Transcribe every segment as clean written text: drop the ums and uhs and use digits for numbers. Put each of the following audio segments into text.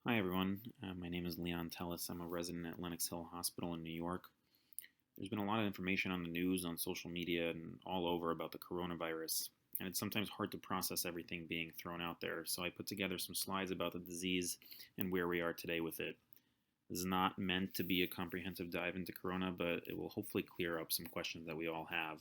Hi, everyone. My name is Leon Tellis. I'm a resident at Lenox Hill Hospital in New York. There's been a lot of information on the news, on social media, and all over about the coronavirus, and it's sometimes hard to process everything being thrown out there. So I put together some slides about the disease and where we are today with it. This is not meant to be a comprehensive dive into corona, but it will hopefully clear up some questions that we all have.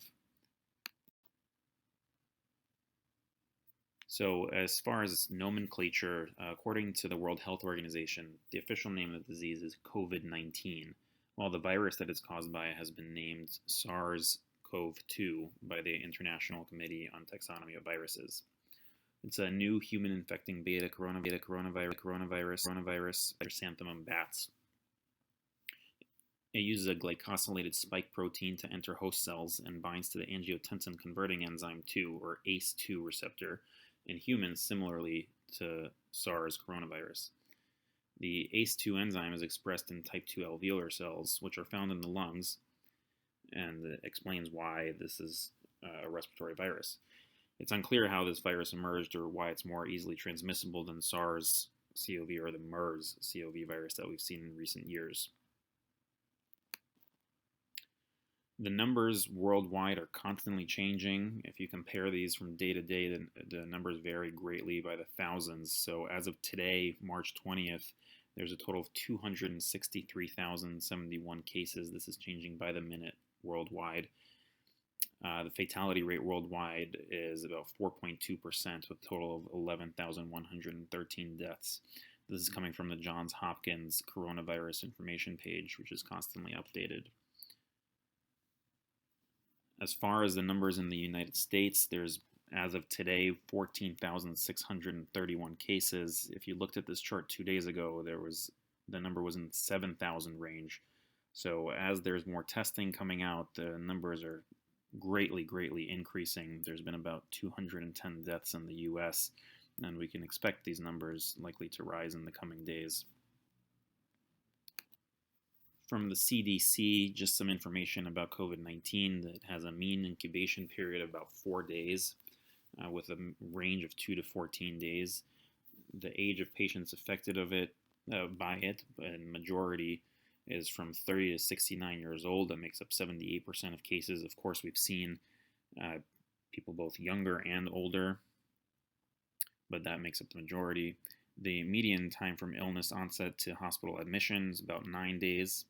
So, as far as nomenclature, according to the World Health Organization, the official name of the disease is COVID 19, while the virus that it's caused by has been named SARS CoV 2 by the International Committee on Taxonomy of Viruses. It's a new human infecting beta coronavirus chrysanthemum bats. It uses a glycosylated spike protein to enter host cells and binds to the angiotensin converting enzyme 2, or ACE2 receptor, in humans similarly to SARS coronavirus. The ACE2 enzyme is expressed in type 2 alveolar cells, which are found in the lungs, and it explains why this is a respiratory virus. It's unclear how this virus emerged or why it's more easily transmissible than SARS CoV or the MERS CoV virus that we've seen in recent years. The numbers worldwide are constantly changing. If you compare these from day to day, the numbers vary greatly by the thousands. So as of today, March 20th, there's a total of 263,071 cases. This is changing by the minute worldwide. The fatality rate worldwide is about 4.2%, with a total of 11,113 deaths. This is coming from the Johns Hopkins coronavirus information page, which is constantly updated. As far as the numbers in the United States, there's, as of today, 14,631 cases. If you looked at this chart 2 days ago, the number was in the 7,000 range. So as there's more testing coming out, the numbers are greatly increasing. There's been about 210 deaths in the U.S., and we can expect these numbers likely to rise in the coming days. From the CDC, just some information about COVID-19 that has a mean incubation period of about 4 days, with a range of 2 to 14 days. The age of patients affected by it, and majority is from 30 to 69 years old. That makes up 78% of cases. Of course, we've seen people both younger and older, but that makes up the majority. The median time from illness onset to hospital admission is about 9 days.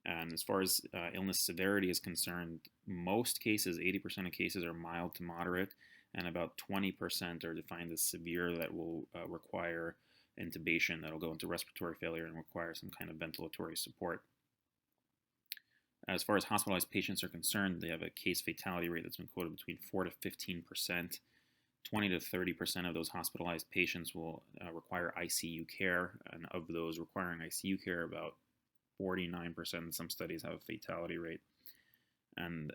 And as far as illness severity is concerned, most cases, 80% of cases, are mild to moderate, and about 20% are defined as severe that will require intubation, that will go into respiratory failure and require some kind of ventilatory support. As far as hospitalized patients are concerned, they have a case fatality rate that's been quoted between 4 to 15%. 20 to 30% of those hospitalized patients will require ICU care, and of those requiring ICU care, about 49% in some studies have a fatality rate. And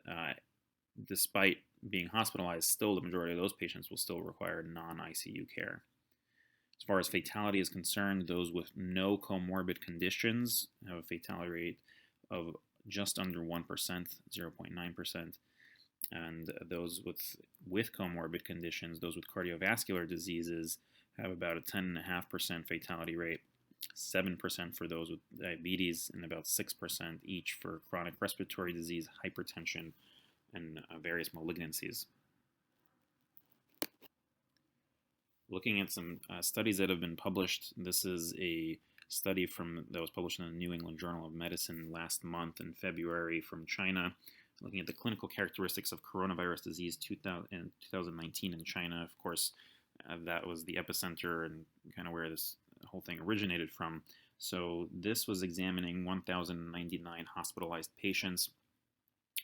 despite being hospitalized, still the majority of those patients will still require non-ICU care. As far as fatality is concerned, those with no comorbid conditions have a fatality rate of just under 1%, 0.9%. And those with comorbid conditions, those with cardiovascular diseases, have about a 10.5% fatality rate. 7% for those with diabetes, and about 6% each for chronic respiratory disease, hypertension, and various malignancies. Looking at some studies that have been published, this is a study that was published in the New England Journal of Medicine last month in February from China, looking at the clinical characteristics of coronavirus disease in 2019 in China. Of course, that was the epicenter and kind of where this whole thing originated from. So this was examining 1,099 hospitalized patients.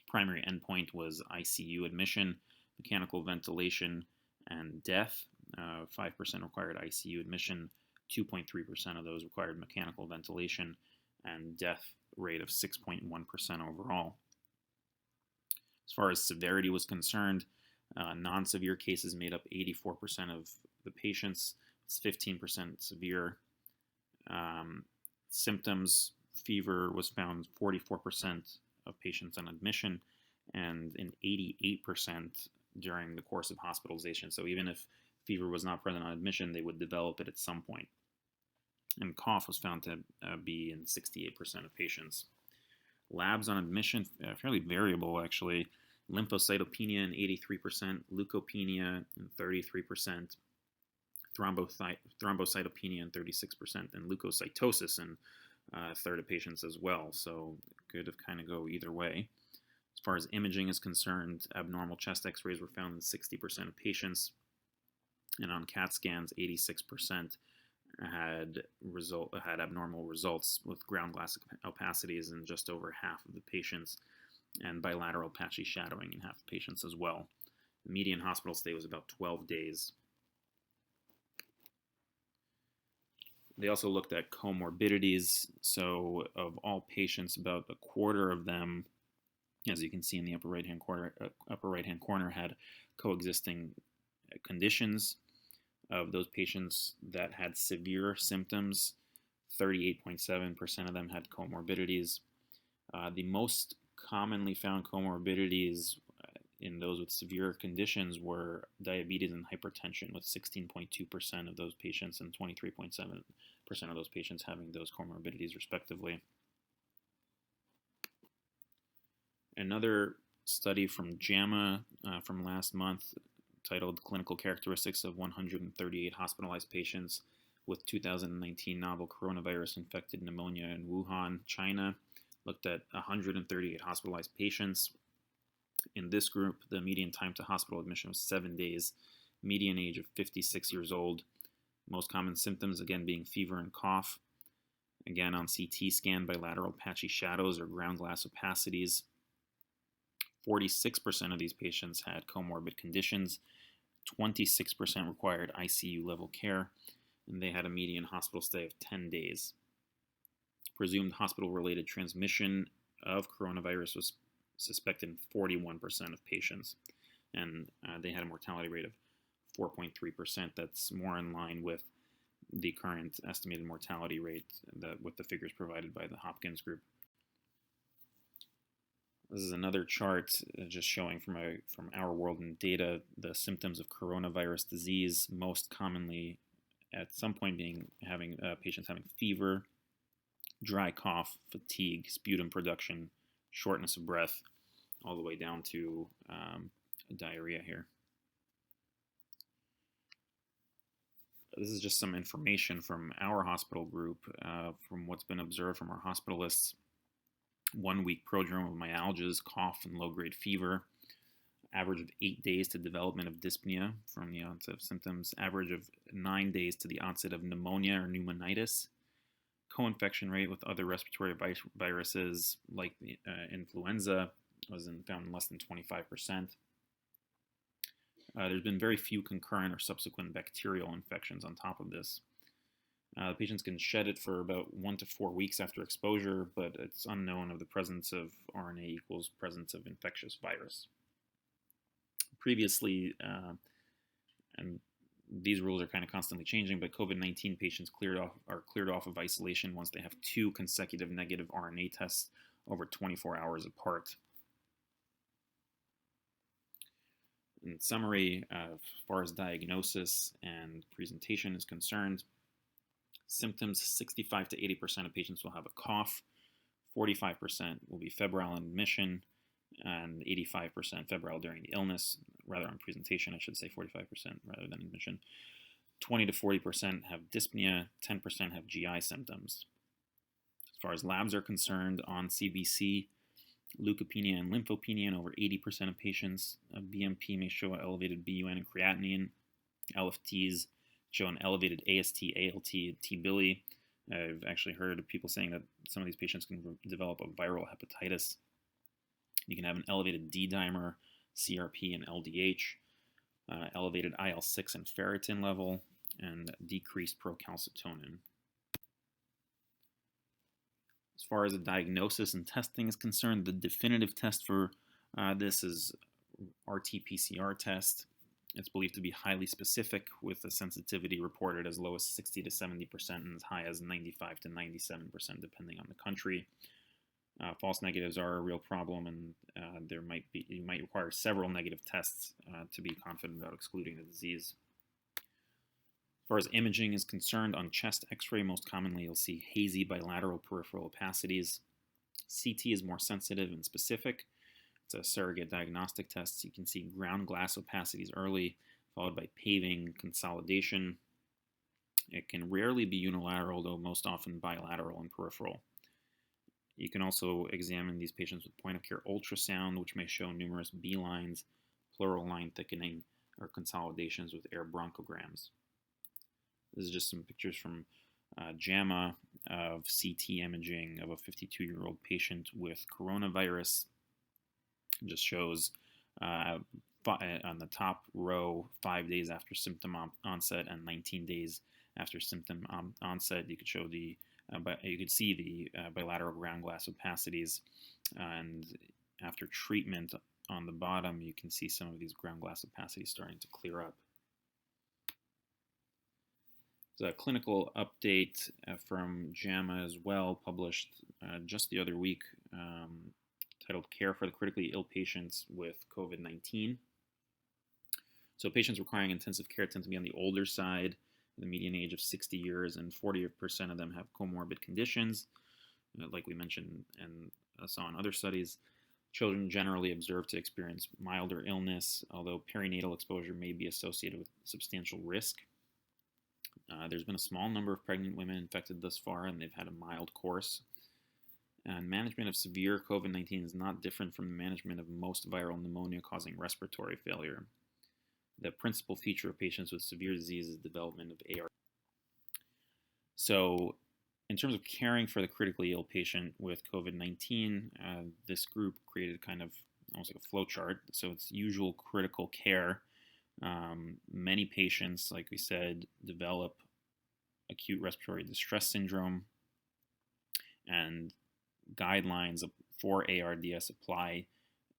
Primary endpoint was ICU admission, mechanical ventilation, and death. 5% required ICU admission, 2.3% of those required mechanical ventilation, and death rate of 6.1% overall. As far as severity was concerned, non-severe cases made up 84% of the patients. It's 15% severe. Symptoms, fever was found 44% of patients on admission, and in 88% during the course of hospitalization. So even if fever was not present on admission, they would develop it at some point. and cough was found to be in 68% of patients. Labs on admission, fairly variable actually. Lymphocytopenia in 83%, leukopenia in 33%, thrombocytopenia in 36%, and leukocytosis in a third of patients as well. So could have kind of go either way. As far as imaging is concerned, abnormal chest x-rays were found in 60% of patients, and on CAT scans, 86% had abnormal results with ground glass opacities in just over half of the patients, and bilateral patchy shadowing in half the patients as well. The median hospital stay was about 12 days. They also looked at comorbidities. So of all patients, about a quarter of them, as you can see in the upper right-hand corner, had coexisting conditions. Of those patients that had severe symptoms, 38.7% of them had comorbidities. The most commonly found comorbidities in those with severe conditions were diabetes and hypertension, with 16.2% of those patients and 23.7% of those patients having those comorbidities respectively. Another study from JAMA from last month, titled Clinical Characteristics of 138 Hospitalized Patients with 2019 Novel Coronavirus Infected Pneumonia in Wuhan, China, looked at 138 hospitalized patients. In this group, the median time to hospital admission was 7 days, median age of 56 years old. Most common symptoms, again, being fever and cough. Again, on CT scan, bilateral patchy shadows or ground glass opacities. 46% of these patients had comorbid conditions. 26% required ICU level care, and they had a median hospital stay of 10 days. Presumed hospital-related transmission of coronavirus was suspected in 41% of patients, and they had a mortality rate of 4.3%. That's more in line with the current estimated mortality rate with the figures provided by the Hopkins group. This is another chart just showing from Our World in Data the symptoms of coronavirus disease, most commonly at some point being patients having fever, dry cough, fatigue, sputum production, shortness of breath, all the way down to diarrhea here. This is just some information from our hospital group, from what's been observed from our hospitalists. 1 week prodrome of myalgias, cough, and low-grade fever. Average of 8 days to development of dyspnea from the onset of symptoms. Average of 9 days to the onset of pneumonia or pneumonitis. Co-infection rate with other respiratory viruses like the influenza was found in less than 25%. There's been very few concurrent or subsequent bacterial infections on top of this. Patients can shed it for about 1 to 4 weeks after exposure, but it's unknown of the presence of RNA equals presence of infectious virus. Previously, and these rules are kind of constantly changing, but COVID-19 patients are cleared off of isolation once they have 2 consecutive negative RNA tests over 24 hours apart. In summary, as far as diagnosis and presentation is concerned, symptoms, 65 to 80% of patients will have a cough, 45% will be febrile in admission, and 85% febrile during the illness, rather on presentation, I should say 45% rather than admission. 20 to 40% have dyspnea, 10% have GI symptoms. As far as labs are concerned, on CBC, leukopenia and lymphopenia in over 80% of patients. BMP may show elevated BUN and creatinine. LFTs show an elevated AST, ALT, and T-bili. I've actually heard of people saying that some of these patients can develop a viral hepatitis. You can have an elevated D-dimer, CRP, and LDH, elevated IL-6 and ferritin level, and decreased procalcitonin. As far as the diagnosis and testing is concerned, the definitive test for this is RT-PCR test. It's believed to be highly specific, with a sensitivity reported as low as 60 to 70% and as high as 95 to 97% depending on the country. False negatives are a real problem, and you might require several negative tests to be confident about excluding the disease. far as imaging is concerned, on chest x-ray, most commonly you'll see hazy bilateral peripheral opacities. CT is more sensitive and specific. It's a surrogate diagnostic test. You can see ground glass opacities early, followed by paving consolidation. It can rarely be unilateral, though most often bilateral and peripheral. You can also examine these patients with point-of-care ultrasound, which may show numerous B lines, pleural line thickening, or consolidations with air bronchograms. This is just some pictures from JAMA of CT imaging of a 52-year-old patient with coronavirus. It just shows on the top row 5 days after symptom onset and 19 days after symptom onset. You could show you could see the bilateral ground glass opacities, and after treatment on the bottom, you can see some of these ground glass opacities starting to clear up. There's a clinical update from JAMA as well, published just the other week, titled Care for the Critically Ill Patients with COVID-19. So patients requiring intensive care tend to be on the older side, the median age of 60 years, and 40% of them have comorbid conditions, like we mentioned and saw in other studies. Children generally observed to experience milder illness, although perinatal exposure may be associated with substantial risk. There's been a small number of pregnant women infected thus far, and they've had a mild course. And management of severe COVID-19 is not different from the management of most viral pneumonia causing respiratory failure. The principal feature of patients with severe disease is development of AR. So, in terms of caring for the critically ill patient with COVID-19, this group created kind of almost like a flow chart. So it's usual critical care. Many patients, like we said, develop acute respiratory distress syndrome, and guidelines for ARDS apply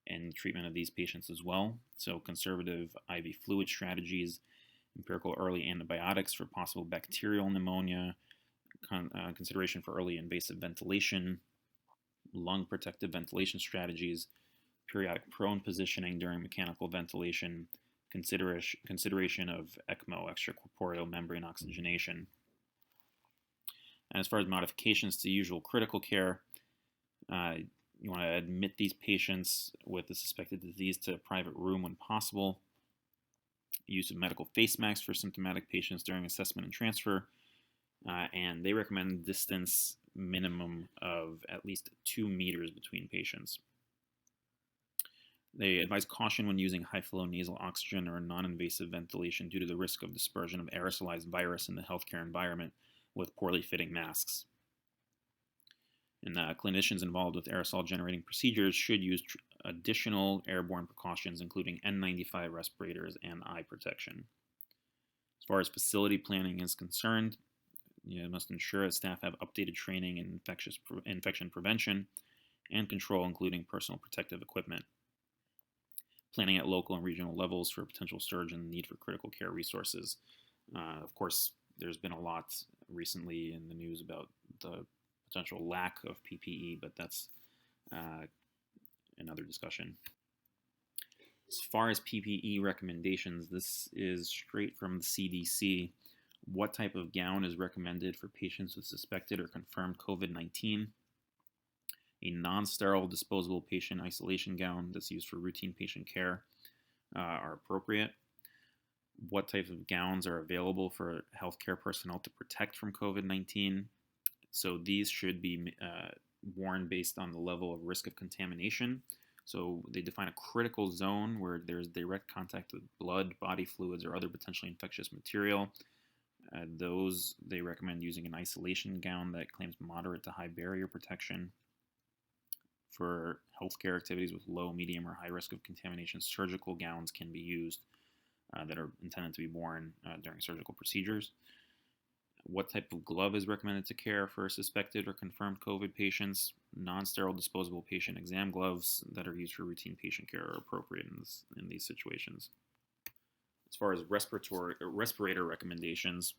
in treatment of these patients as well. So conservative IV fluid strategies, empirical early antibiotics for possible bacterial pneumonia, consideration for early invasive ventilation, lung protective ventilation strategies, periodic prone positioning during mechanical ventilation, consideration of ECMO, extracorporeal membrane oxygenation. And as far as modifications to usual critical care, you want to admit these patients with the suspected disease to a private room when possible. Use of medical face masks for symptomatic patients during assessment and transfer. And they recommend distance minimum of at least 2 meters between patients. They advise caution when using high-flow nasal oxygen or non-invasive ventilation due to the risk of dispersion of aerosolized virus in the healthcare environment with poorly fitting masks. And clinicians involved with aerosol-generating procedures should use additional airborne precautions, including N95 respirators and eye protection. As far as facility planning is concerned, you must ensure that staff have updated training in infection prevention and control, including personal protective equipment. Planning at local and regional levels for a potential surge in the need for critical care resources. Of course, there's been a lot recently in the news about the potential lack of PPE, but that's another discussion. As far as PPE recommendations, this is straight from the CDC. What type of gown is recommended for patients with suspected or confirmed COVID-19? A non-sterile disposable patient isolation gown that's used for routine patient care are appropriate. What type of gowns are available for healthcare personnel to protect from COVID-19? So these should be worn based on the level of risk of contamination. So they define a critical zone where there's direct contact with blood, body fluids, or other potentially infectious material. Those they recommend using an isolation gown that claims moderate to high barrier protection. For healthcare activities with low, medium, or high risk of contamination, surgical gowns can be used that are intended to be worn during surgical procedures. What type of glove is recommended to care for suspected or confirmed COVID patients? Non-sterile disposable patient exam gloves that are used for routine patient care are appropriate in these situations. As far as respirator recommendations,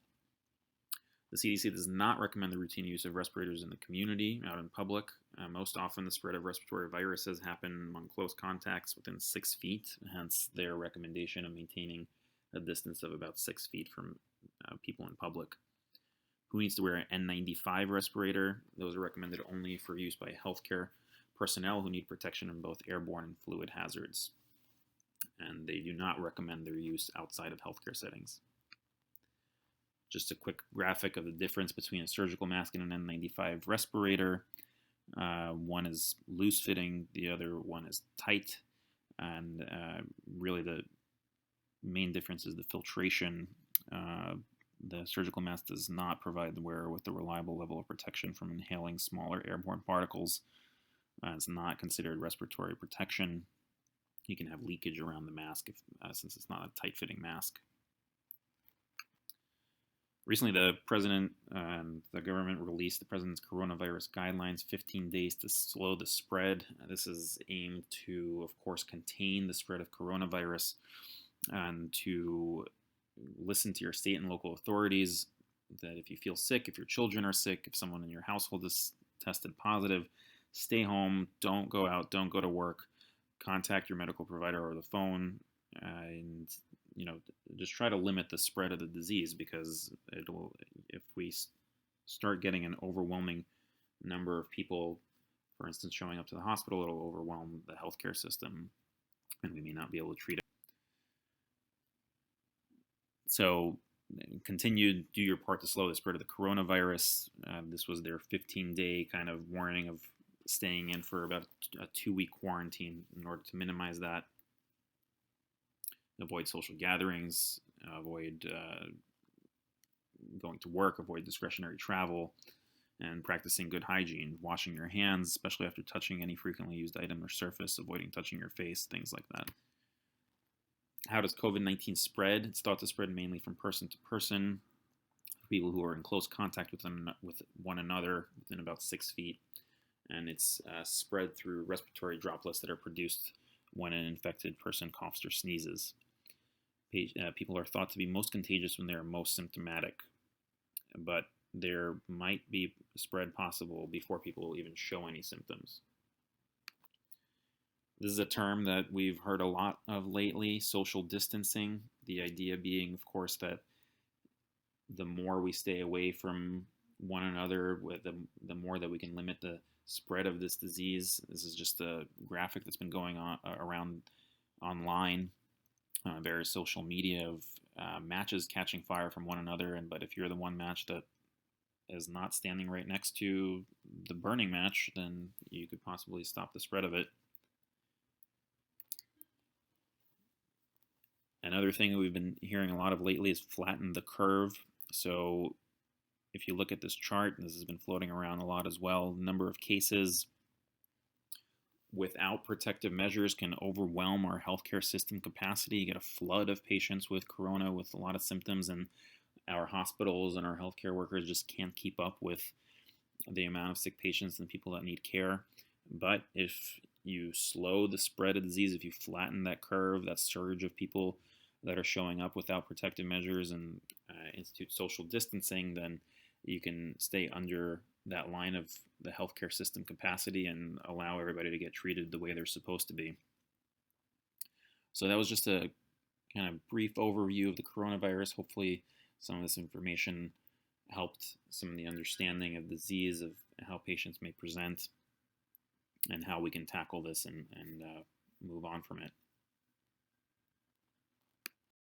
the CDC does not recommend the routine use of respirators in the community, out in public. Most often, the spread of respiratory viruses happen among close contacts within 6 feet, hence their recommendation of maintaining a distance of about 6 feet from people in public. Who needs to wear an N95 respirator? Those are recommended only for use by healthcare personnel who need protection from both airborne and fluid hazards. And they do not recommend their use outside of healthcare settings. Just a quick graphic of the difference between a surgical mask and an N95 respirator. One is loose fitting, the other one is tight, and really the main difference is the filtration. The surgical mask does not provide the wearer with a reliable level of protection from inhaling smaller airborne particles. It's not considered respiratory protection. You can have leakage around the mask since it's not a tight-fitting mask. Recently, the president and the government released the president's coronavirus guidelines, 15 days to slow the spread. This is aimed to, of course, contain the spread of coronavirus and to listen to your state and local authorities that if you feel sick, if your children are sick, if someone in your household is tested positive, stay home, don't go out, don't go to work, contact your medical provider over the phone, and just try to limit the spread of the disease, because if we start getting an overwhelming number of people, for instance, showing up to the hospital, it'll overwhelm the healthcare system and we may not be able to treat it. So continue to do your part to slow the spread of the coronavirus. This was their 15-day kind of warning of staying in for about a 2-week quarantine in order to minimize that. Avoid social gatherings, avoid going to work, avoid discretionary travel, and practicing good hygiene, washing your hands, especially after touching any frequently used item or surface, avoiding touching your face, things like that. How does COVID-19 spread? It's thought to spread mainly from person to person, people who are in close contact with one another within about 6 feet, and it's spread through respiratory droplets that are produced when an infected person coughs or sneezes. People are thought to be most contagious when they are most symptomatic, but there might be spread possible before people even show any symptoms. This is a term that we've heard a lot of lately, social distancing. The idea being, of course, that the more we stay away from one another, the more that we can limit the spread of this disease. This is just a graphic that's been going on around online, various social media of matches catching fire from one another. But if you're the one match that is not standing right next to the burning match, then you could possibly stop the spread of it. Another thing that we've been hearing a lot of lately is flatten the curve. So if you look at this chart, this has been floating around a lot as well, the number of cases without protective measures can overwhelm our healthcare system capacity. You get a flood of patients with corona with a lot of symptoms, and our hospitals and our healthcare workers just can't keep up with the amount of sick patients and people that need care. But if you slow the spread of disease, if you flatten that curve, that surge of people that are showing up without protective measures and institute social distancing, then you can stay under that line of the healthcare system capacity and allow everybody to get treated the way they're supposed to be. So that was just a kind of brief overview of the coronavirus. Hopefully some of this information helped some of the understanding of the disease, of how patients may present, and how we can tackle this and move on from it.